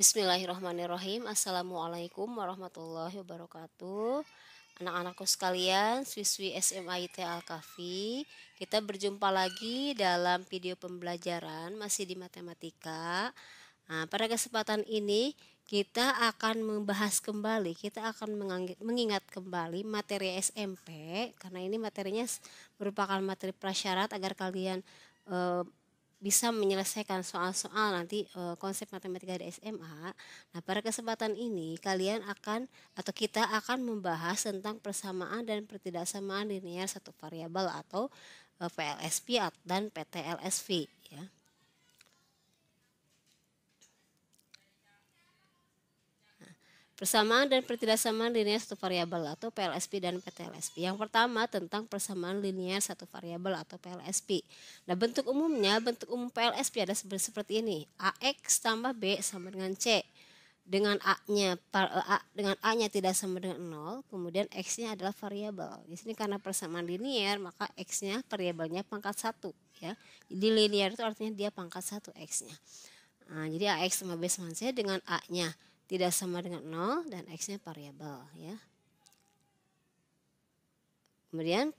Bismillahirrahmanirrahim. Assalamualaikum warahmatullahi wabarakatuh. Anak-anakku sekalian, siswi SMA IT Al-Kahfi, kita berjumpa lagi dalam video pembelajaran masih di matematika. Nah, pada kesempatan ini kita akan membahas kembali, kita akan mengingat kembali materi SMP karena ini materinya merupakan materi prasyarat agar kalian bisa menyelesaikan soal-soal nanti konsep matematika di SMA. Nah, pada kesempatan ini kalian akan atau kita akan membahas tentang persamaan dan pertidaksamaan linear satu variabel atau PLSP dan PTLSV ya. Persamaan dan pertidaksamaan linear satu variabel atau PLSP dan PTLSP. Yang pertama tentang persamaan linear satu variabel atau PLSP. Nah, bentuk umum PLSP ada seperti ini. AX tambah B sama dengan C. Dengan A-nya tidak sama dengan 0, kemudian X-nya adalah variabel. Di sini karena persamaan linear, maka X-nya variabelnya pangkat 1 ya. Jadi linear itu artinya dia pangkat 1 X-nya. Nah, jadi AX sama B sama C dengan A-nya tidak sama dengan 0 dan X-nya variabel ya. Kemudian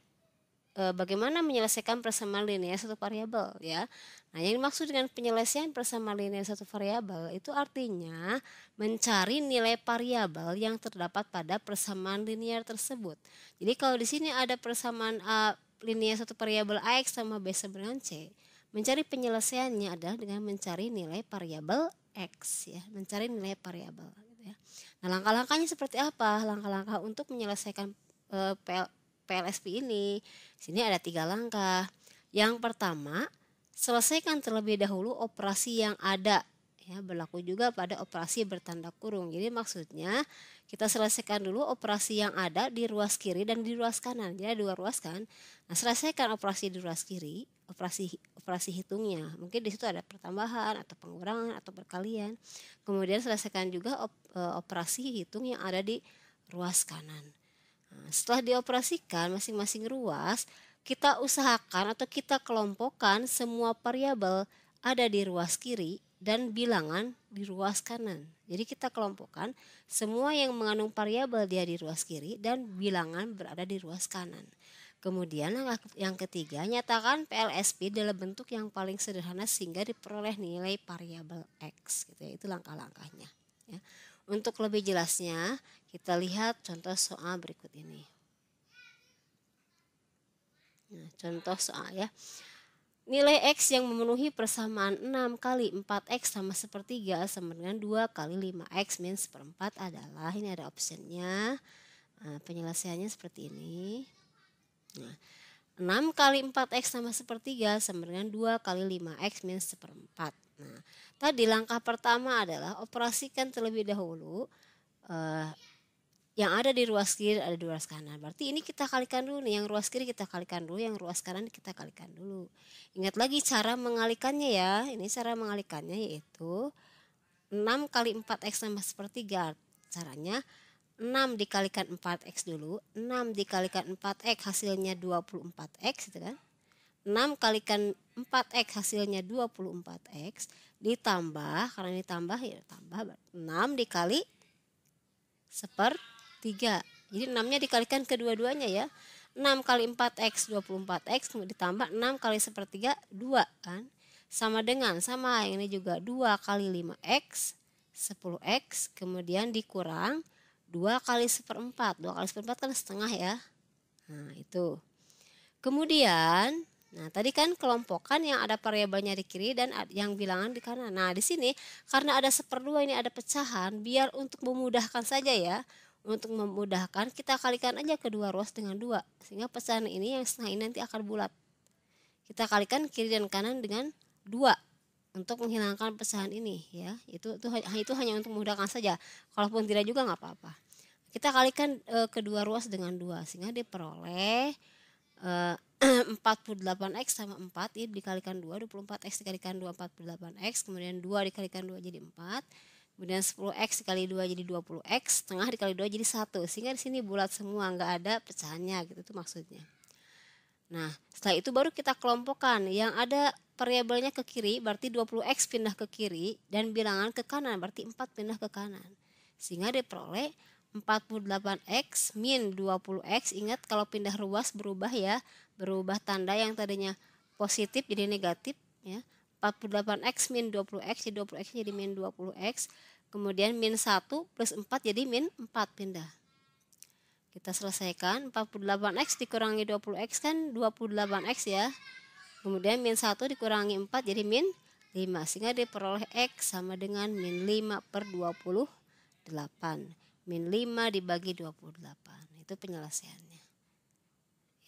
bagaimana menyelesaikan persamaan linear satu variabel ya. Nah, yang dimaksud dengan penyelesaian persamaan linear satu variabel itu artinya mencari nilai variabel yang terdapat pada persamaan linear tersebut. Jadi kalau di sini ada persamaan linear satu variabel AX sama B sama dengan C, mencari penyelesaiannya adalah dengan mencari nilai variabel X ya, mencari nilai variabel gitu ya. Nah, langkah-langkahnya seperti apa? Langkah-langkah untuk menyelesaikan PLSP ini. Sini ada 3 langkah. Yang pertama, selesaikan terlebih dahulu operasi yang ada. Ya, berlaku juga pada operasi bertanda kurung. Jadi maksudnya kita selesaikan dulu operasi yang ada di ruas kiri dan di ruas kanan. Jadi ada 2 ruas kan. Nah, selesaikan operasi di ruas kiri, operasi hitungnya. Mungkin di situ ada pertambahan atau pengurangan atau perkalian. Kemudian selesaikan juga operasi hitung yang ada di ruas kanan. Nah, setelah dioperasikan masing-masing ruas, kita usahakan atau kita kelompokkan semua variabel ada di ruas kiri dan bilangan di ruas kanan. Jadi kita kelompokkan semua yang mengandung variabel dia di ruas kiri dan bilangan berada di ruas kanan. Kemudian yang ketiga, nyatakan PLSP dalam bentuk yang paling sederhana sehingga diperoleh nilai variabel X. Gitu ya, itu langkah-langkahnya. Ya. Untuk lebih jelasnya, kita lihat contoh soal berikut ini. Nah, contoh soal ya. Nilai X yang memenuhi persamaan 6 kali 4X sama sepertiga sama dengan 2 kali 5X min seperempat adalah, ini ada optionnya. Nah, penyelesaiannya seperti ini. Nah, 6 kali 4X sama sepertiga sama dengan 2 kali 5X min seperempat. Nah, tadi langkah pertama adalah operasikan terlebih dahulu yang ada di ruas kiri ada di ruas kanan. Berarti ini kita kalikan dulu nih, yang ruas kiri kita kalikan dulu, yang ruas kanan kita kalikan dulu. Ingat lagi cara mengalikannya ya. Ini cara mengalikannya yaitu 6 kali 4X sama sepertiga. Caranya 6 dikalikan 4X dulu. 6 dikalikan 4X hasilnya 24X gitu kan. 6 kalikan 4X hasilnya 24X ditambah, karena ini tambah ya tambah 6 dikali sepertiga. Jadi 6-nya dikalikan kedua-duanya ya. 6 kali 4X 24X ditambah 6 kali sepertiga 2 kan. Sama yang ini juga 2 kali 5X 10X kemudian dikurang 2 kali seperempat. 2 kali seperempat kan setengah ya. Nah, itu. Kemudian, nah tadi kan kelompokan yang ada variabelnya di kiri dan yang bilangan di kanan. Nah, di sini karena ada 1/2 ini ada pecahan, biar untuk memudahkan saja ya. Untuk memudahkan kita kalikan aja kedua ruas dengan 2. Sehingga pecahan ini yang setengah ini nanti akan bulat. Kita kalikan kiri dan kanan dengan 2. Untuk menghilangkan pecahan ini ya, itu hanya untuk memudahkan saja. Kalaupun tidak juga nggak apa-apa. Kita kalikan kedua ruas dengan 2 sehingga diperoleh 48X sama 4 ini dikalikan 2, 24X dikalikan 2 48X, kemudian 2 dikalikan 2 jadi 4, kemudian 10X dikali 2 jadi 20X, setengah dikali 2 jadi 1, sehingga di sini bulat semua, nggak ada pecahannya gitu, itu maksudnya. Nah, setelah itu baru kita kelompokkan. Yang ada variabelnya ke kiri berarti 20x pindah ke kiri dan bilangan ke kanan berarti 4 pindah ke kanan. Sehingga diperoleh 48x min 20x. Ingat kalau pindah ruas berubah ya, berubah tanda yang tadinya positif jadi negatif ya. 48x min 20x, jadi 20x jadi min 20x. Kemudian min 1 plus 4 jadi min 4 pindah. Kita selesaikan, 48x dikurangi 20x kan 28x ya. Kemudian min 1 dikurangi 4 jadi min 5. Sehingga diperoleh x sama dengan min 5 per 28. Min 5 dibagi 28. Itu penyelesaiannya.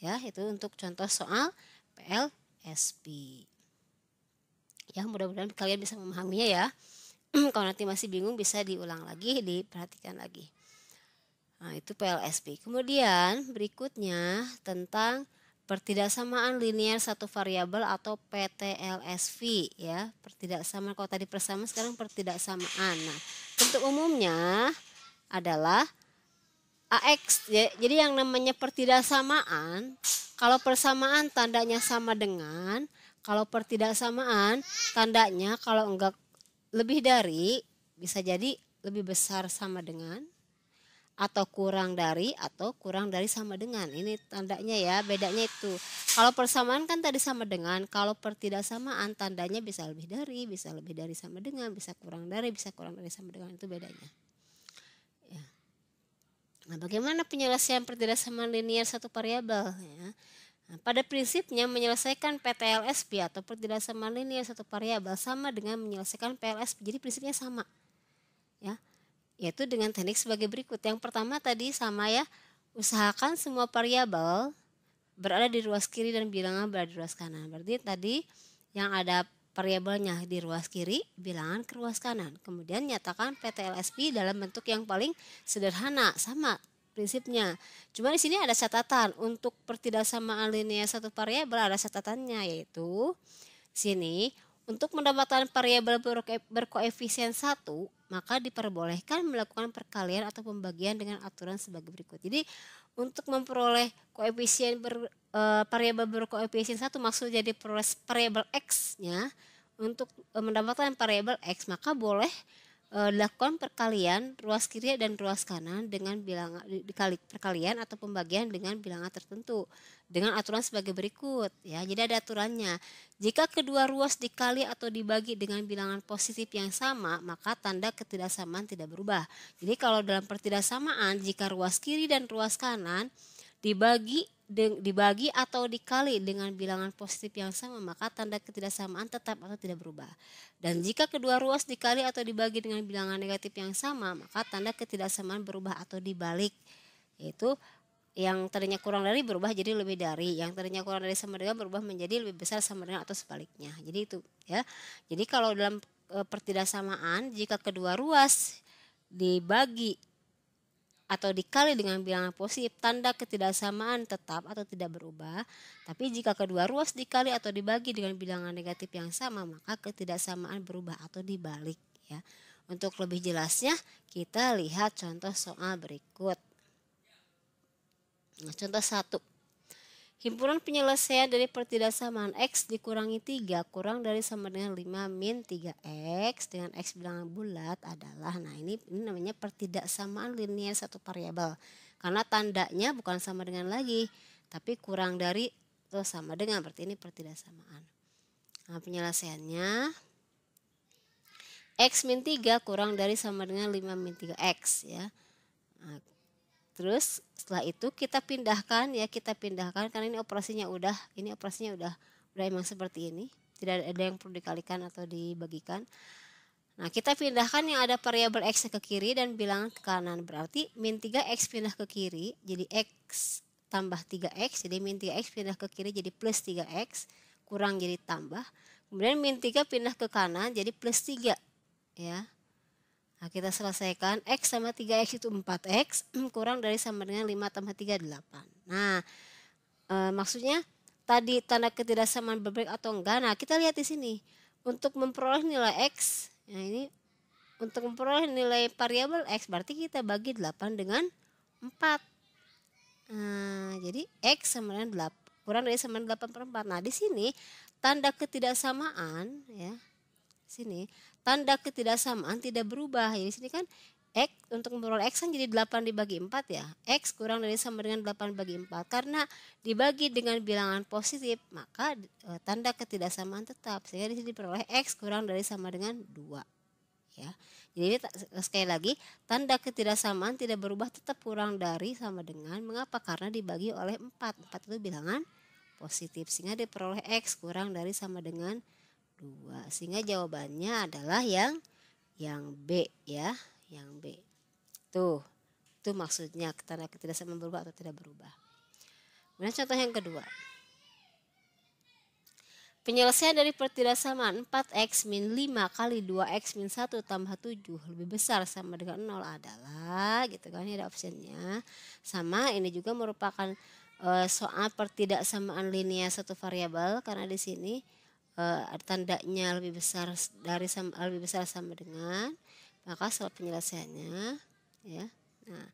Ya, itu untuk contoh soal PLSP. Ya, mudah-mudahan kalian bisa memahaminya ya. Kalau nanti masih bingung bisa diulang lagi, diperhatikan lagi. Nah, itu PLSP. Kemudian berikutnya tentang pertidaksamaan linear satu variabel atau PTLSV ya. Pertidaksamaan, kalau tadi persamaan sekarang pertidaksamaan. Nah, bentuk umumnya adalah AX. Jadi yang namanya pertidaksamaan, kalau persamaan tandanya sama dengan, kalau pertidaksamaan tandanya kalau enggak lebih dari, bisa jadi lebih besar sama dengan, atau kurang dari sama dengan. Ini tandanya ya, bedanya itu. Kalau persamaan kan tadi sama dengan, kalau pertidaksamaan tandanya bisa lebih dari sama dengan, bisa kurang dari sama dengan, itu bedanya. Ya. Nah, bagaimana penyelesaian pertidaksamaan linear satu variabel ya? Nah, pada prinsipnya menyelesaikan PTLSP atau pertidaksamaan linear satu variabel sama dengan menyelesaikan PLSP. Jadi prinsipnya sama. Ya. Yaitu dengan teknik sebagai berikut. Yang pertama tadi sama ya, usahakan semua variabel berada di ruas kiri dan bilangan berada di ruas kanan. Berarti tadi yang ada variabelnya di ruas kiri, bilangan ke ruas kanan. Kemudian nyatakan PTLSP dalam bentuk yang paling sederhana, sama prinsipnya. Cuma di sini ada catatan, untuk pertidaksamaan linear satu variabel ada catatannya, yaitu sini untuk mendapatkan variabel berkoefisien 1, maka diperbolehkan melakukan perkalian atau pembagian dengan aturan sebagai berikut. Jadi untuk memperoleh koefisien variabel berkoefisien 1, maksudnya jadi variabel x-nya, untuk mendapatkan variabel x maka boleh dilakukan perkalian ruas kiri dan ruas kanan dengan bilangan dikali perkalian atau pembagian dengan bilangan tertentu dengan aturan sebagai berikut ya. Jadi ada aturannya. Jika kedua ruas dikali atau dibagi dengan bilangan positif yang sama, maka tanda ketidaksamaan tidak berubah. Jadi kalau dalam pertidaksamaan, jika ruas kiri dan ruas kanan dibagi atau dikali dengan bilangan positif yang sama, maka tanda ketidaksamaan tetap atau tidak berubah. Dan jika kedua ruas dikali atau dibagi dengan bilangan negatif yang sama, maka tanda ketidaksamaan berubah atau dibalik. Yaitu yang tadinya kurang dari berubah jadi lebih dari, yang tadinya kurang dari sama dengan berubah menjadi lebih besar sama dengan atau sebaliknya. Jadi itu ya. Jadi kalau dalam pertidaksamaan, jika kedua ruas dibagi atau dikali dengan bilangan positif, tanda ketidaksamaan tetap atau tidak berubah. Tapi jika kedua ruas dikali atau dibagi dengan bilangan negatif yang sama, maka ketidaksamaan berubah atau dibalik ya. Untuk lebih jelasnya kita lihat contoh soal berikut. Nah, contoh 1. Himpunan penyelesaian dari pertidaksamaan x dikurangi 3 kurang dari sama dengan 5 min 3x dengan x bilangan bulat adalah, nah ini namanya pertidaksamaan linear satu variabel. Karena tandanya bukan sama dengan lagi, tapi kurang dari atau sama dengan, berarti ini pertidaksamaan. Nah, penyelesaiannya x min 3 kurang dari sama dengan 5 min 3x ya. Nah, terus setelah itu kita pindahkan karena ini operasinya udah emang seperti ini, tidak ada yang perlu dikalikan atau dibagikan. Nah, kita pindahkan yang ada variabel x ke kiri dan bilangan ke kanan, berarti min 3x pindah ke kiri jadi x tambah 3x, jadi min 3x pindah ke kiri jadi plus 3x, kurang jadi tambah, kemudian min 3 pindah ke kanan jadi plus 3 ya. Nah, kita selesaikan, x sama 3x itu 4x, kurang dari sama dengan 5 tambah 3, 8. Nah, maksudnya tadi tanda ketidaksamaan berbalik atau enggak. Nah, kita lihat di sini. Untuk memperoleh nilai x, nah ini untuk memperoleh nilai variabel x, berarti kita bagi 8 dengan 4. Nah, jadi x sama dengan kurang dari sama 8/4. Nah, di sini tanda ketidaksamaan ya. Sini tanda ketidaksamaan tidak berubah. Jadi sini kan X untuk memperoleh X kan jadi 8 dibagi 4 ya. X kurang dari sama dengan 8 bagi 4. Karena dibagi dengan bilangan positif, maka tanda ketidaksamaan tetap. Sehingga di sini diperoleh X kurang dari sama dengan 2. Ya. Jadi sekali lagi tanda ketidaksamaan tidak berubah, tetap kurang dari sama dengan. Mengapa? Karena dibagi oleh 4. 4 itu bilangan positif. Sehingga diperoleh X kurang dari sama dengan 2. Sehingga jawabannya adalah yang B ya. Yang B. Itu maksudnya tanda ketidaksamaan berubah atau tidak berubah. Kemudian contoh yang kedua. Penyelesaian dari pertidaksamaan 4x min 5 kali 2x min 1 tambah 7 lebih besar sama dengan 0 adalah gitu kan, ini ada optionnya. Sama ini juga merupakan soal pertidaksamaan linear satu variabel, karena di sini tandanya lebih besar dari lebih besar sama dengan, maka soal penyelesaiannya ya. Nah,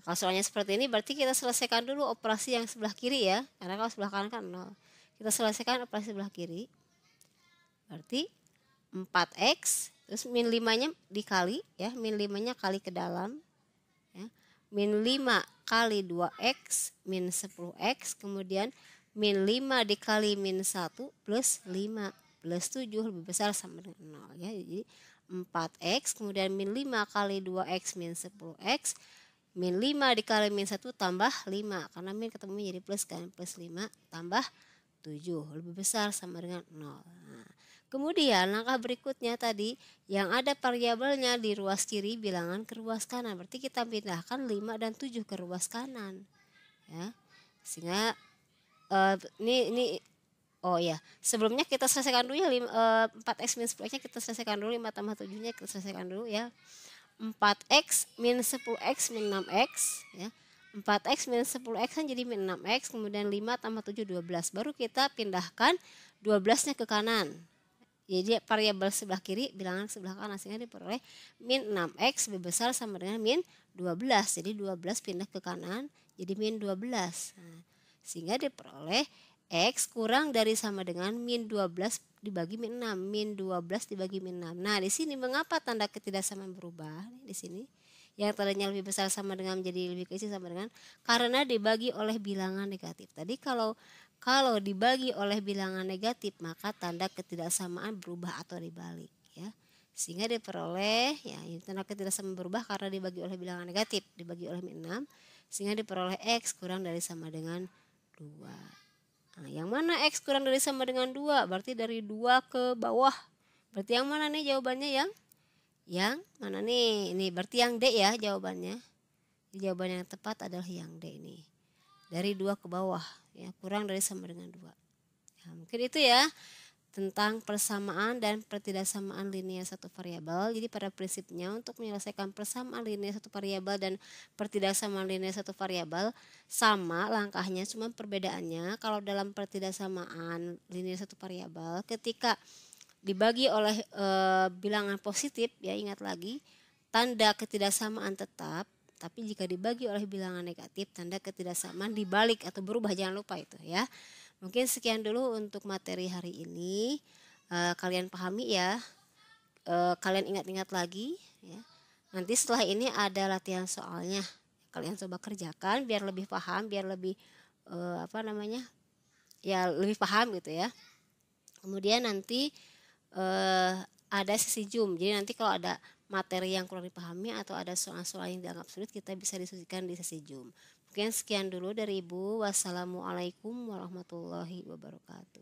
kalau soalnya seperti ini berarti kita selesaikan dulu operasi yang sebelah kiri ya, karena kalau sebelah kanan kan 0. Kita selesaikan operasi sebelah kiri. Berarti 4x terus min 5-nya dikali ya, min 5-nya kali ke dalam ya. Min 5 kali 2x min 10x, kemudian min 5 dikali min 1 plus 5 plus 7 lebih besar sama dengan 0 ya. Jadi 4x kemudian min 5 kali 2x min 10x, min 5 dikali min 1 tambah 5, karena min ketemu jadi plus kan, plus 5 tambah 7 lebih besar sama dengan 0. Nah, kemudian langkah berikutnya tadi yang ada variabelnya di ruas kiri bilangan ke ruas kanan, berarti kita pindahkan 5 dan 7 ke ruas kanan ya. Sehingga ini oh ya, sebelumnya kita selesaikan dulu ya 4x min 10x nya kita selesaikan dulu, 5 tambah 7 nya kita selesaikan dulu ya. 4x min 10x min 6x ya. 4x min 10x kan jadi min 6x, kemudian 5 tambah 7 12. Baru kita pindahkan 12-nya ke kanan. Jadi variabel sebelah kiri bilangan sebelah kanan, sehingga diperoleh min 6x lebih besar sama dengan min 12. Jadi 12 pindah ke kanan jadi min 12. Nah, sehingga diperoleh X kurang dari sama dengan min 12 dibagi min 6. Min 12 dibagi min 6. Nah, di sini mengapa tanda ketidaksamaan berubah? Di sini yang tadinya lebih besar sama dengan menjadi lebih kecil sama dengan, karena dibagi oleh bilangan negatif. Tadi kalau dibagi oleh bilangan negatif, maka tanda ketidaksamaan berubah atau dibalik ya. Sehingga diperoleh ya, tanda ketidaksamaan berubah karena dibagi oleh bilangan negatif, dibagi oleh min 6, sehingga diperoleh X kurang dari sama dengan 2. Nah, yang mana X kurang dari sama dengan 2? Berarti dari 2 ke bawah. Berarti yang mana nih jawabannya? Yang mana nih? Ini berarti yang D ya jawabannya. Jawaban yang tepat adalah yang D ini. Dari 2 ke bawah ya, kurang dari sama dengan 2. Ya, mungkin itu ya tentang persamaan dan pertidaksamaan linear satu variabel. Jadi pada prinsipnya untuk menyelesaikan persamaan linear satu variabel dan pertidaksamaan linear satu variabel sama langkahnya, cuma perbedaannya kalau dalam pertidaksamaan linear satu variabel ketika dibagi oleh bilangan positif ya, ingat lagi tanda ketidaksamaan tetap, tapi jika dibagi oleh bilangan negatif tanda ketidaksamaan dibalik atau berubah, jangan lupa itu ya. Mungkin sekian dulu untuk materi hari ini. Kalian pahami ya, kalian ingat-ingat lagi ya. Nanti setelah ini ada latihan soalnya, kalian coba kerjakan biar lebih paham, biar lebih ya lebih paham gitu ya. Kemudian nanti ada sesi Zoom, jadi nanti kalau ada materi yang kurang dipahami atau ada soal-soal yang dianggap sulit, kita bisa diskusikan di sesi Zoom. Mungkin sekian dulu dari Ibu. Wassalamualaikum warahmatullahi wabarakatuh.